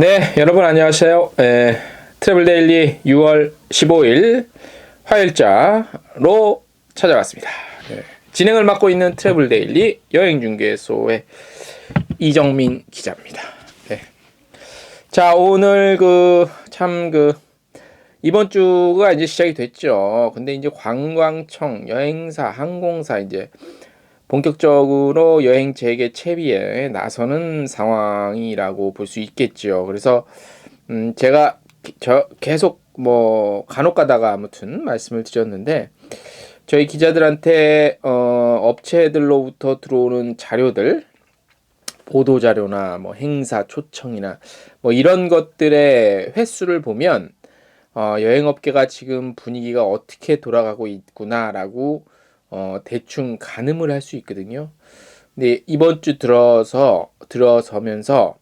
네, 여러분 안녕하세요. 트래블 데일리 6월 15일 화요일자로 찾아왔습니다. 진행을 맡고 있는 트래블 데일리 여행중개소의 이정민 기자입니다. 네. 자, 오늘 이번 주가 이제 시작이 됐죠. 근데 이제 관광청, 여행사, 항공사 이제 본격적으로 여행 재개 채비에 나서는 상황이라고 볼 수 있겠죠. 그래서 제가 계속 간혹 가다가 아무튼 말씀을 드렸는데 저희 기자들한테 업체들로부터 들어오는 자료들, 보도 자료나 행사 초청이나 이런 것들의 횟수를 보면 여행업계가 지금 분위기가 어떻게 돌아가고 있구나라고 대충 가늠을 할 수 있거든요. 근데 이번 주 들어서면서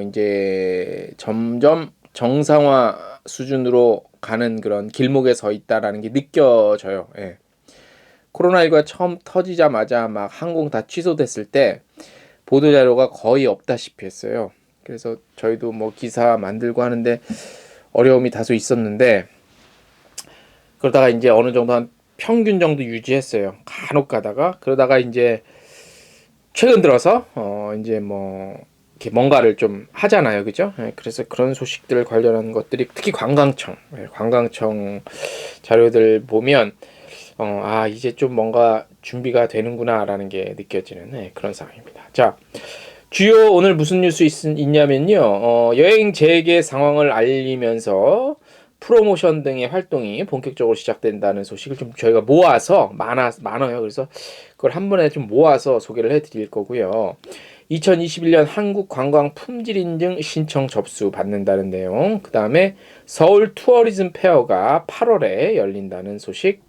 이제 점점 정상화 수준으로 가는 그런 길목에 서 있다라는 게 느껴져요. 예. 코로나19가 처음 터지자마자 막 항공 다 취소됐을 때 보도 자료가 거의 없다시피 했어요. 그래서 저희도 기사 만들고 하는데 어려움이 다소 있었는데 그러다가 이제 어느 정도 한 평균 정도 유지했어요. 간혹 가다가 그러다가 이제 최근 들어서 이제 이렇게 뭔가를 좀 하잖아요, 그죠? 그래서 그런 소식들 관련한 것들이 특히 관광청 자료들 보면 이제 좀 뭔가 준비가 되는구나라는 게 느껴지는 그런 상황입니다. 자, 주요 오늘 무슨 뉴스 있냐면요. 여행 재개 상황을 알리면서 프로모션 등의 활동이 본격적으로 시작된다는 소식을 좀 저희가 모아서 많아요. 그래서 그걸 한 번에 좀 모아서 소개를 해드릴 거고요. 2021년 한국 관광 품질 인증 신청 접수 받는다는 내용. 그 다음에 서울 투어리즘 페어가 8월에 열린다는 소식.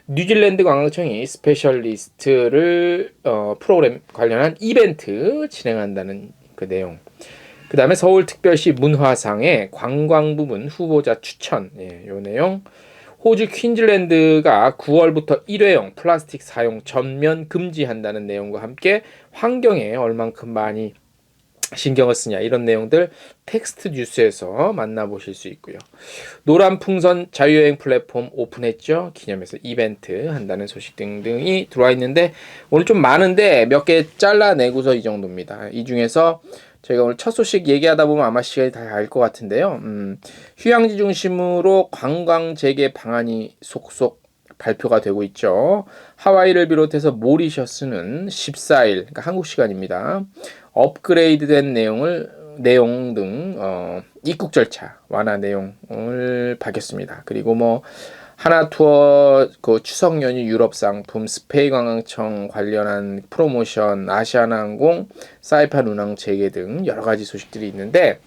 뉴질랜드 관광청이 스페셜리스트를 프로그램 관련한 이벤트 진행한다는 그 내용. 그 다음에 서울특별시 문화상의 관광 부문 후보자 추천, 요 내용. 호주 퀸즐랜드가 9월부터 일회용 플라스틱 사용 전면 금지한다는 내용과 함께 환경에 얼만큼 많이 신경을 쓰냐 이런 내용들 텍스트 뉴스에서 만나보실 수 있고요. 노란풍선 자유여행 플랫폼 오픈했죠. 기념해서 이벤트 한다는 소식 등등이 들어와 있는데 오늘 좀 많은데 몇 개 잘라내고서 이 정도입니다. 이 중에서 저희가 오늘 첫 소식 얘기하다 보면 아마 시간이 다 갈 것 같은데요. 휴양지 중심으로 관광 재개 방안이 속속 발표가 되고 있죠. 하와이를 비롯해서 모리셔스는 14일, 그러니까 한국 시간입니다. 업그레이드된 내용 등 입국 절차 완화 내용을 밝혔습니다. 그리고 하나투어 추석 연휴 유럽 상품 스페이 관광청 관련한 프로모션 아시아나항공 사이판 운항 재개 등 여러 가지 소식들이 있는데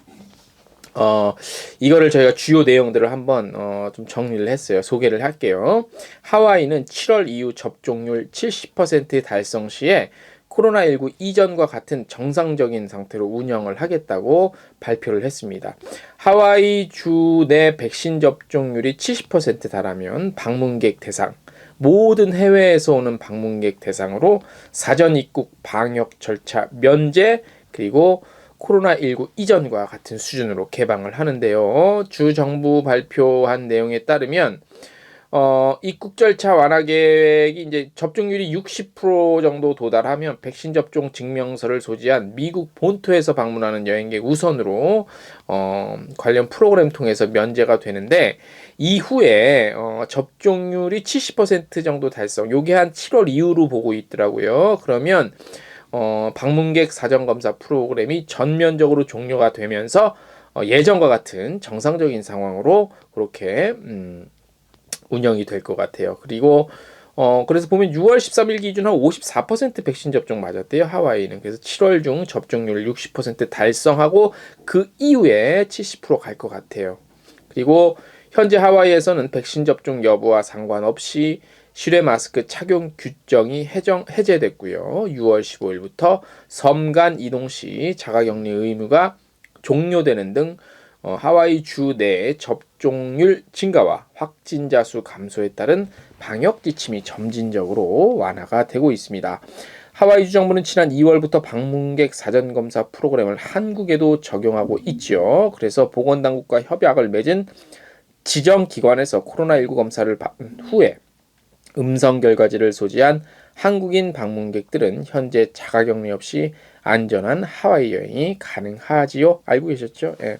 이거를 저희가 주요 내용들을 한번 좀 정리를 했어요. 소개를 할게요. 하와이는 7월 이후 접종률 70% 달성 시에 코로나19 이전과 같은 정상적인 상태로 운영을 하겠다고 발표를 했습니다. 하와이 주 내 백신 접종률이 70% 달하면 방문객 대상, 모든 해외에서 오는 방문객 대상으로 사전 입국 방역 절차 면제, 그리고 코로나19 이전과 같은 수준으로 개방을 하는데요. 주 정부 발표한 내용에 따르면 입국 절차 완화 계획이 이제 접종률이 60% 정도 도달하면 백신 접종 증명서를 소지한 미국 본토에서 방문하는 여행객 우선으로 관련 프로그램 통해서 면제가 되는데 이후에 접종률이 70% 정도 달성, 요게 한 7월 이후로 보고 있더라고요. 그러면 방문객 사전검사 프로그램이 전면적으로 종료가 되면서 예전과 같은 정상적인 상황으로 그렇게 운영이 될 것 같아요. 그리고 그래서 보면 6월 13일 기준 한 54% 백신 접종 맞았대요. 하와이는. 그래서 7월 중 접종률 60% 달성하고 그 이후에 70% 갈 것 같아요. 그리고 현재 하와이에서는 백신 접종 여부와 상관없이 실외 마스크 착용 규정이 해제됐고요. 6월 15일부터 섬 간 이동 시 자가격리 의무가 종료되는 등 하와이 주 내의 접종률 증가와 확진자 수 감소에 따른 방역 지침이 점진적으로 완화가 되고 있습니다. 하와이주 정부는 지난 2월부터 방문객 사전검사 프로그램을 한국에도 적용하고 있죠. 그래서 보건당국과 협약을 맺은 지정기관에서 코로나19 검사를 받은 후에 음성 결과지를 소지한 한국인 방문객들은 현재 자가격리 없이 안전한 하와이 여행이 가능하지요. 알고 계셨죠? 예.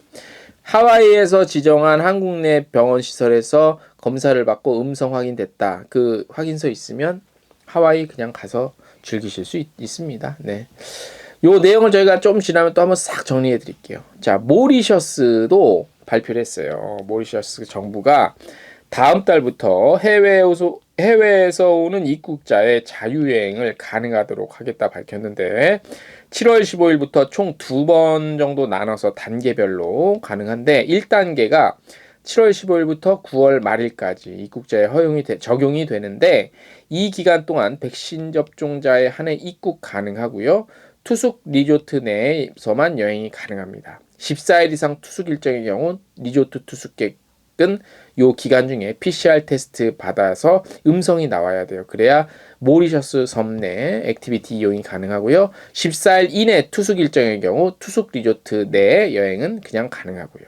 하와이에서 지정한 한국 내 병원 시설에서 검사를 받고 음성 확인됐다. 그 확인서 있으면 하와이 그냥 가서 즐기실 수 있습니다. 네. 요 내용을 저희가 좀 지나면 또 한번 싹 정리해 드릴게요. 자, 모리셔스도 발표를 했어요. 모리셔스 정부가 다음 달부터 해외에서 오는 입국자의 자유여행을 가능하도록 하겠다 밝혔는데 7월 15일부터 총 2번 정도 나눠서 단계별로 가능한데 1단계가 7월 15일부터 9월 말일까지 입국자에 적용이 되는데 이 기간 동안 백신 접종자에 한해 입국 가능하고요. 투숙 리조트 내에서만 여행이 가능합니다. 14일 이상 투숙 일정의 경우 리조트 투숙객은 요 기간 중에 PCR 테스트 받아서 음성이 나와야 돼요. 그래야 모리셔스 섬 내 액티비티 이용이 가능하고요. 14일 이내 투숙 일정의 경우 투숙 리조트 내 여행은 그냥 가능하고요.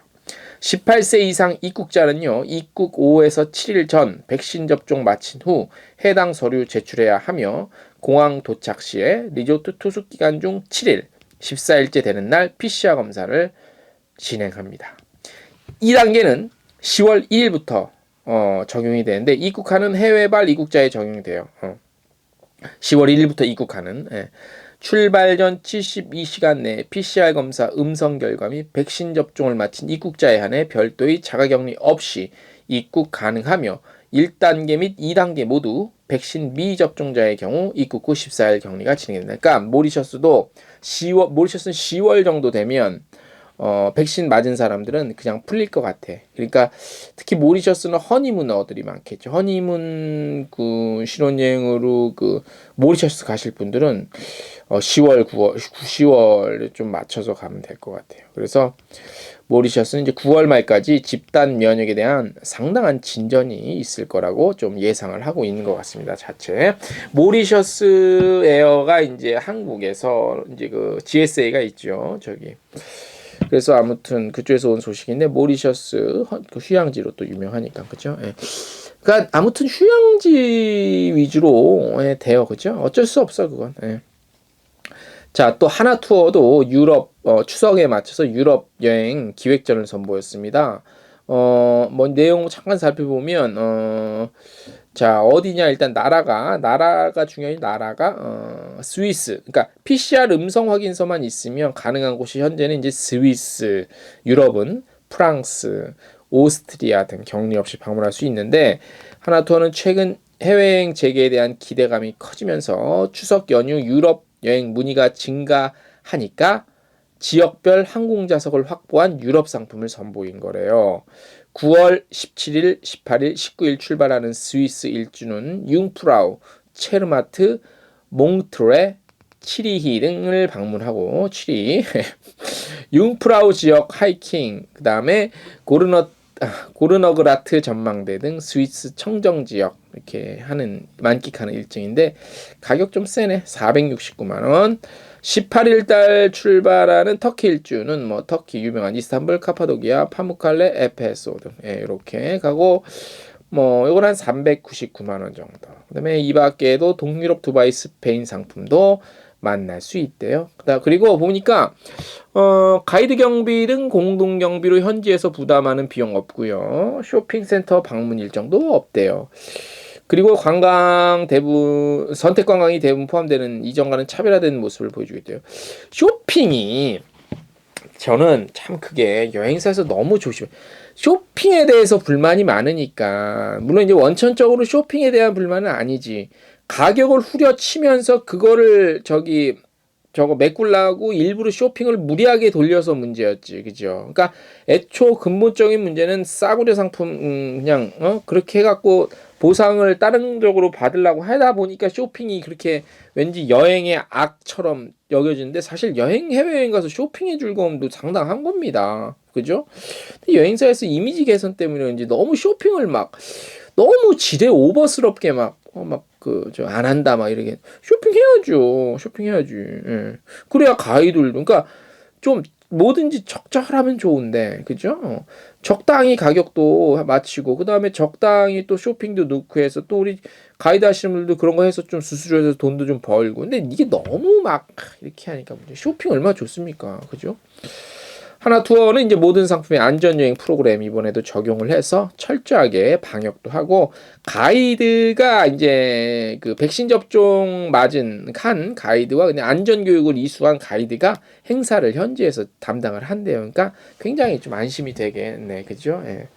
18세 이상 입국자는요, 입국 5에서 7일 전 백신 접종 마친 후 해당 서류 제출해야 하며 공항 도착 시에 리조트 투숙 기간 중 7일, 14일째 되는 날 PCR 검사를 진행합니다. 2단계는 10월 1일부터 적용이 되는데 입국하는 해외발 입국자에 적용이 돼요. 10월 1일부터 입국하는 출발 전 72시간 내에 PCR 검사 음성 결과 및 백신 접종을 마친 입국자에 한해 별도의 자가격리 없이 입국 가능하며 1단계 및 2단계 모두 백신 미접종자의 경우 입국 후 14일 격리가 진행된다. 그러니까 모리셔스는 10월 정도 되면 백신 맞은 사람들은 그냥 풀릴 것 같아. 그러니까 특히 모리셔스는 허니문어들이 많겠죠. 허니문 그 신혼여행으로 그 모리셔스 가실 분들은 10월, 9월, 10월 좀 맞춰서 가면 될 것 같아요. 그래서 모리셔스는 이제 9월 말까지 집단 면역에 대한 상당한 진전이 있을 거라고 좀 예상을 하고 있는 것 같습니다. 자체 모리셔스 에어가 이제 한국에서 이제 그 GSA가 있죠. 저기. 그래서 아무튼 그쪽에서 온 소식인데 모리셔스 휴양지로 또 유명하니까 그죠? 예. 그러니까 아무튼 휴양지 위주로 돼요, 그죠? 어쩔 수 없어 그건. 예. 자, 또 하나 투어도 유럽 추석에 맞춰서 유럽 여행 기획전을 선보였습니다. 뭐 내용 잠깐 살펴보면 자, 어디냐 일단 나라가 중요한 나라가 스위스. 그러니까 PCR 음성 확인서만 있으면 가능한 곳이 현재는 이제 스위스, 유럽은 프랑스, 오스트리아 등 격리 없이 방문할 수 있는데 하나투어는 최근 해외여행 재개에 대한 기대감이 커지면서 추석 연휴 유럽 여행 문의가 증가하니까 지역별 항공좌석을 확보한 유럽 상품을 선보인 거래요. 9월 17일, 18일, 19일 출발하는 스위스 일주는 융프라우, 체르마트, 몽트레, 치리히 등을 방문하고 치리, 융프라우 지역 하이킹, 그 다음에 고르너그라트 전망대 등 스위스 청정 지역 이렇게 만끽하는 일정인데 가격 좀 세네. 469만 원. 18일 달 출발하는 터키 일주는 뭐 터키 유명한 이스탄불, 카파도키아, 파무칼레, 에페소 등 이렇게 가고 뭐 이건 한 399만 원 정도. 그다음에 이 밖에도 동유럽, 두바이, 스페인 상품도 만날 수 있대요. 그리고 보니까 가이드 경비 등 공동 경비로 현지에서 부담하는 비용 없고요. 쇼핑센터 방문 일정도 없대요. 그리고 선택 관광이 대부분 포함되는 이전과는 차별화된 모습을 보여주겠대요. 쇼핑이 저는 참 그게 여행사에서 너무 조심해. 쇼핑에 대해서 불만이 많으니까 물론 이제 원천적으로 쇼핑에 대한 불만은 아니지. 가격을 후려치면서 그거를 저거 메꾸려고 일부러 쇼핑을 무리하게 돌려서 문제였지, 그죠? 그러니까 애초 근본적인 문제는 싸구려 상품 그냥 그렇게 해갖고 보상을 다른 쪽으로 받으려고 하다 보니까 쇼핑이 그렇게 왠지 여행의 악처럼 여겨지는데 사실 해외여행 가서 쇼핑의 즐거움도 상당한 겁니다, 그죠? 근데 여행사에서 이미지 개선 때문에 이제 너무 쇼핑을 막 너무 지레 오버스럽게 막 막 저 안 한다 막 이러게 쇼핑해야죠. 쇼핑해야지. 예. 그래야 가이들도 그러니까 좀 뭐든지 적절하면 좋은데 그죠? 적당히 가격도 맞추고 그다음에 적당히 또 쇼핑도 넣고 해서 또 우리 가이드 하시는 분들도 그런 거 해서 좀 수수료해서 돈도 좀 벌고 근데 이게 너무 막 이렇게 하니까 쇼핑 얼마나 좋습니까? 그죠? 하나투어는 이제 모든 상품의 안전여행 프로그램 이번에도 적용을 해서 철저하게 방역도 하고 가이드가 이제 그 백신 접종 맞은 한 가이드와 그냥 안전교육을 이수한 가이드가 행사를 현지에서 담당을 한대요. 그러니까 굉장히 좀 안심이 되겠네. 그죠? 예.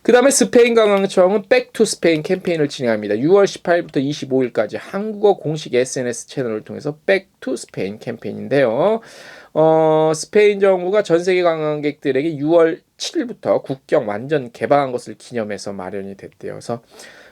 그 다음에 스페인 관광청은 백투 스페인 캠페인을 진행합니다. 6월 18일부터 25일까지 한국어 공식 SNS 채널을 통해서 백투 스페인 캠페인인데요. 스페인 정부가 전 세계 관광객들에게 6월 7일부터 국경 완전 개방한 것을 기념해서 마련이 됐대요. 그래서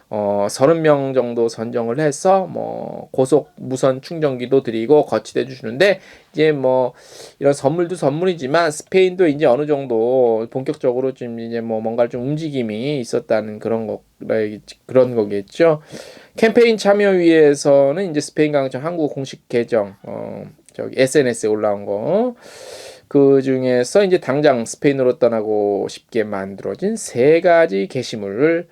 30명 정도 선정을 해서 뭐 고속 무선 충전기도 드리고 거치대 주시는데 이제 뭐 이런 선물도 선물이지만 스페인도 이제 어느 정도 본격적으로 좀 이제 뭐 뭔가 좀 움직임이 있었다는 그런 거겠죠. 캠페인 참여위에서는 이제 스페인 관광청 한국 공식 계정 저기 SNS에 올라온 거. 그 중에서 이제 당장 스페인으로 떠나고 싶게 만들어진 3가지 게시물을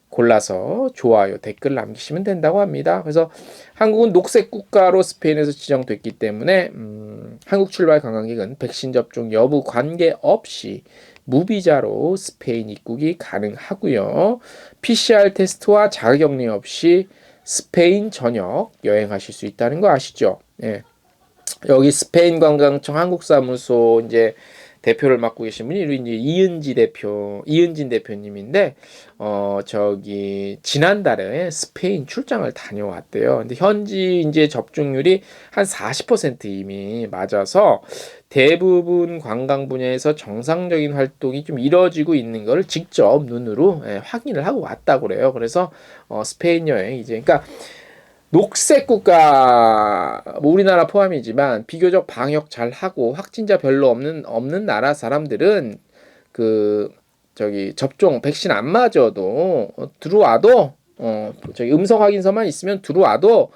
골라서 좋아요, 댓글 남기시면 된다고 합니다. 그래서 한국은 녹색 국가로 스페인에서 지정됐기 때문에 한국 출발 관광객은 백신 접종 여부 관계없이 무비자로 스페인 입국이 가능하고요. PCR 테스트와 자가격리 없이 스페인 전역 여행하실 수 있다는 거 아시죠? 예. 여기 스페인 관광청 한국사무소 이제 대표를 맡고 계신 분이 이제 이은진 대표님인데 저기 지난달에 스페인 출장을 다녀왔대요. 근데 현지 이제 접종률이 한 40% 이미 맞아서 대부분 관광 분야에서 정상적인 활동이 좀 이루어지고 있는 걸 직접 눈으로 확인을 하고 왔다고 그래요. 그래서 스페인 여행 이제 그러니까 녹색 국가, 뭐 우리나라 포함이지만 비교적 방역 잘 하고 확진자 별로 없는 나라 사람들은 그 저기 접종 백신 안 맞아도 들어와도 저기 음성 확인서만 있으면 들어와도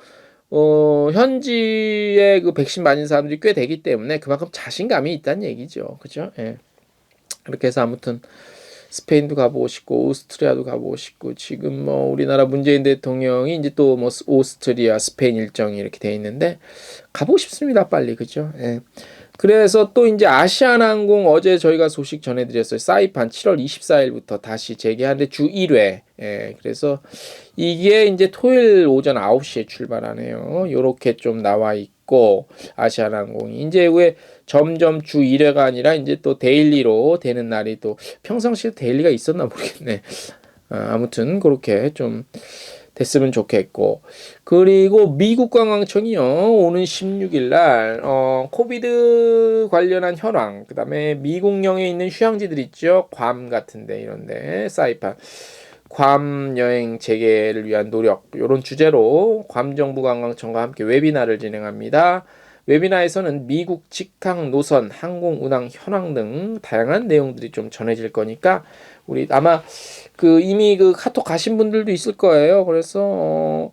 현지에 그 백신 맞은 사람들이 꽤 되기 때문에 그만큼 자신감이 있다는 얘기죠. 그죠? 예. 그렇게 해서 아무튼 스페인도 가보고 싶고 오스트리아도 가보고 싶고 지금 뭐 우리나라 문재인 대통령이 이제 또 뭐 오스트리아, 스페인 일정이 이렇게 돼 있는데 가보고 싶습니다. 빨리 그죠? 예. 그래서 또 이제 아시아나항공 어제 저희가 소식 전해드렸어요. 사이판 7월 24일부터 다시 재개하는데 주 1회. 예. 그래서 이게 이제 토요일 오전 9시에 출발하네요. 요렇게 좀 나와 있고 아시아나항공이 이제 왜 점점 주 1회가 아니라 이제 또 데일리로 되는 날이 또 평상시에 데일리가 있었나 모르겠네. 아무튼 그렇게 좀 됐으면 좋겠고 그리고 미국 관광청이요 오는 16일 날 코비드 관련한 현황 그다음에 미국령에 있는 휴양지들 있죠 괌 같은데 이런데 사이판 괌 여행 재개를 위한 노력 이런 주제로 괌 정부 관광청과 함께 웨비나를 진행합니다. 웨비나에서는 미국 직항 노선, 항공 운항 현황 등 다양한 내용들이 좀 전해질 거니까 우리 아마 그 이미 그 카톡 가신 분들도 있을 거예요. 그래서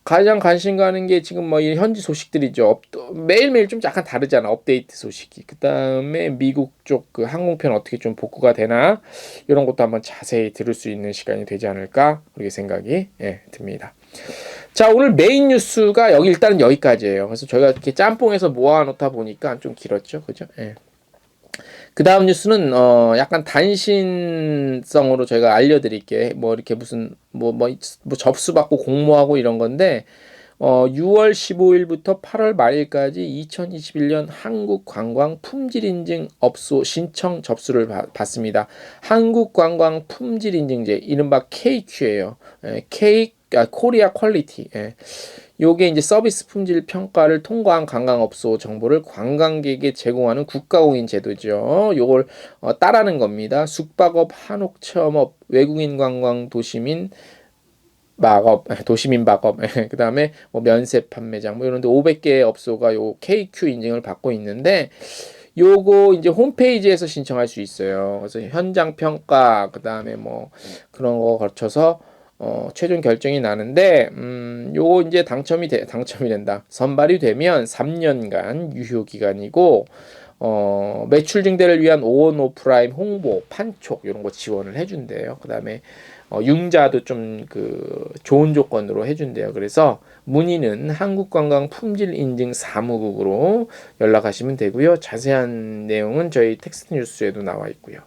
가장 관심 가는 게 지금 뭐 이 현지 소식들이죠. 매일매일 좀 약간 다르잖아. 업데이트 소식이. 그다음에 미국 쪽 그 항공편 어떻게 좀 복구가 되나 이런 것도 한번 자세히 들을 수 있는 시간이 되지 않을까 그렇게 생각이 듭니다. 자 오늘 메인 뉴스가 일단은 여기까지예요. 그래서 저희가 이렇게 짬뽕해서 모아놓다 보니까 좀 길었죠, 그죠? 예. 그 다음 뉴스는 약간 단신성으로 저희가 알려드릴게. 뭐 이렇게 무슨 뭐 접수받고 공모하고 이런 건데 6월 15일부터 8월 말일까지 2021년 한국관광품질인증업소 신청 접수를 받습니다. 한국관광품질인증제 이른바 KQ예요. 코리아 퀄리티. 요게 이제 서비스 품질 평가를 통과한 관광업소 정보를 관광객에게 제공하는 국가공인 제도죠. 요걸 따라하는 겁니다. 숙박업, 한옥체험업, 외국인 관광 도시민 도시민박업, 그 다음에 뭐 면세 판매장, 뭐 이런데 500개의 업소가 요 KQ 인증을 받고 있는데, 요거 이제 홈페이지에서 신청할 수 있어요. 그래서 현장 평가, 그 다음에 뭐 그런 거 거쳐서 최종 결정이 나는데 요거 이제 당첨이 된다. 선발이 되면 3년간 유효 기간이고 매출 증대를 위한 오온 오프라인 홍보, 판촉 이런 거 지원을 해준대요. 그다음에 융자도 좀 좋은 조건으로 해준대요. 그래서 문의는 한국관광품질인증사무국으로 연락하시면 되고요. 자세한 내용은 저희 텍스트 뉴스에도 나와 있고요.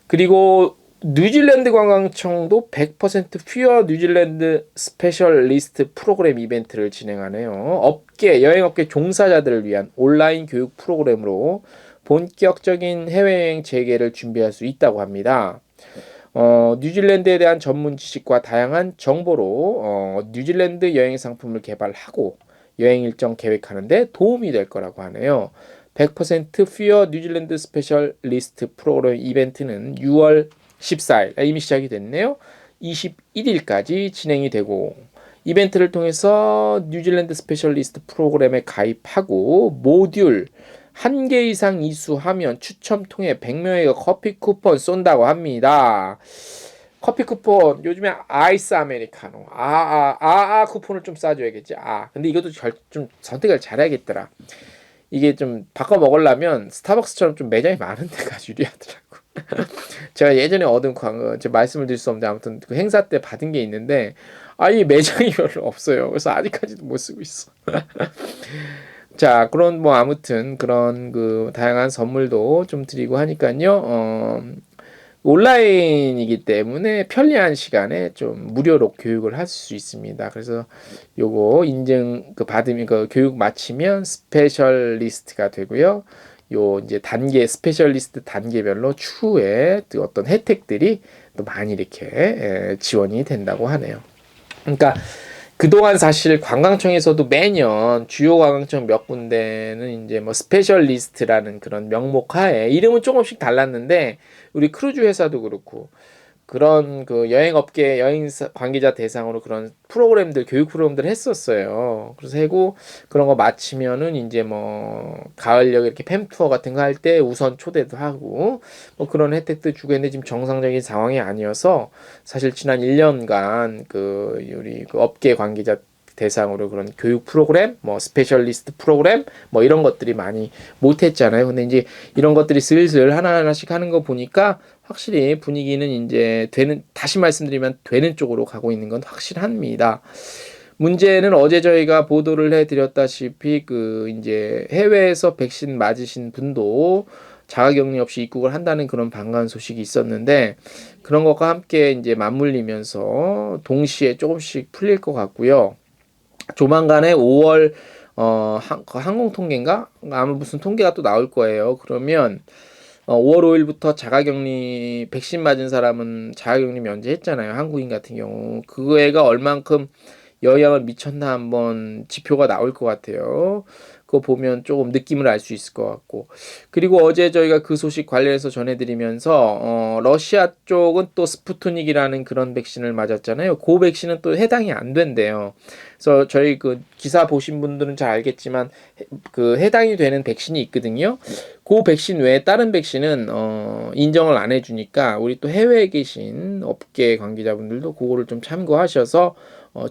그리고 뉴질랜드 관광청도 100% 퓨어 뉴질랜드 스페셜리스트 프로그램 이벤트를 진행하네요. 여행업계 종사자들을 위한 온라인 교육 프로그램으로 본격적인 해외여행 재개를 준비할 수 있다고 합니다. 뉴질랜드에 대한 전문 지식과 다양한 정보로 뉴질랜드 여행 상품을 개발하고 여행 일정 계획하는데 도움이 될 거라고 하네요. 100% 퓨어 뉴질랜드 스페셜리스트 프로그램 이벤트는 6월 14일, 이미 시작이 됐네요. 21일까지 진행이 되고 이벤트를 통해서 뉴질랜드 스페셜리스트 프로그램에 가입하고 모듈 1개 이상 이수하면 추첨 통해 100명에게 커피 쿠폰 쏜다고 합니다. 커피 쿠폰 요즘에 아이스 아메리카노 쿠폰을 좀 쏴줘야겠지. 근데 이것도 좀 선택을 잘해야겠더라. 이게 좀 바꿔 먹으려면 스타벅스처럼 좀 매장이 많은 데가 유리하더라고. 제가 예전에 얻은 제가 말씀을 드릴 수 없는데 아무튼 그 행사 때 받은 게 있는데 이 매장이 별로 없어요. 그래서 아직까지도 못 쓰고 있어. 자, 아무튼 그런 다양한 선물도 좀 드리고 하니까요. 온라인이기 때문에 편리한 시간에 좀 무료로 교육을 할 수 있습니다. 그래서 요거 인증 받으면 교육 마치면 스페셜리스트가 되고요. 요 이제 스페셜리스트 단계별로 추후에 어떤 혜택들이 또 많이 이렇게 지원이 된다고 하네요. 그러니까 그동안 사실 관광청에서도 매년 주요 관광청 몇 군데는 이제 스페셜리스트라는 그런 명목 하에 이름은 조금씩 달랐는데 우리 크루즈 회사도 그렇고 그런 여행업계 여행 관계자 대상으로 그런 프로그램들 교육 프로그램들을 했었어요. 그래서 그런 거 마치면은 이제 가을역 이렇게 팸투어 같은 거 할 때 우선 초대도 하고 그런 혜택도 주고 했는데 지금 정상적인 상황이 아니어서 사실 지난 1년간 우리 업계 관계자 대상으로 그런 교육 프로그램, 스페셜리스트 프로그램, 이런 것들이 많이 못했잖아요. 근데 이제 이런 것들이 슬슬 하나하나씩 하는 거 보니까 확실히 분위기는 이제 다시 말씀드리면 되는 쪽으로 가고 있는 건 확실합니다. 문제는 어제 저희가 보도를 해드렸다시피 이제 해외에서 백신 맞으신 분도 자가격리 없이 입국을 한다는 그런 반가운 소식이 있었는데 그런 것과 함께 이제 맞물리면서 동시에 조금씩 풀릴 것 같고요. 조만간에 5월 항공 통계인가? 아마 무슨 통계가 또 나올 거예요. 그러면 5월 5일부터 자가격리 백신 맞은 사람은 자가격리 면제했잖아요. 한국인 같은 경우 그 애가 얼만큼 영향을 미쳤나 한번 지표가 나올 것 같아요. 그거 보면 조금 느낌을 알 수 있을 것 같고 그리고 어제 저희가 그 소식 관련해서 전해드리면서 러시아 쪽은 또 스푸트닉이라는 그런 백신을 맞았잖아요. 그 백신은 또 해당이 안 된대요. 그래서 저희 기사 보신 분들은 잘 알겠지만 해당이 되는 백신이 있거든요. 그 백신 외에 다른 백신은 인정을 안 해주니까 우리 또 해외에 계신 업계 관계자분들도 그거를 좀 참고하셔서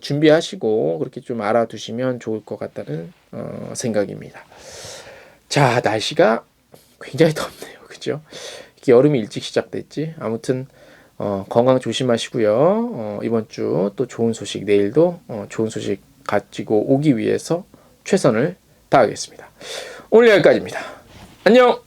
준비하시고 그렇게 좀 알아두시면 좋을 것 같다는 생각입니다. 자, 날씨가 굉장히 덥네요. 그죠? 이렇게 여름이 일찍 시작됐지. 아무튼 건강 조심하시고요. 이번 주 또 좋은 소식 내일도 좋은 소식 가지고 오기 위해서 최선을 다하겠습니다. 오늘 여기까지입니다. 안녕.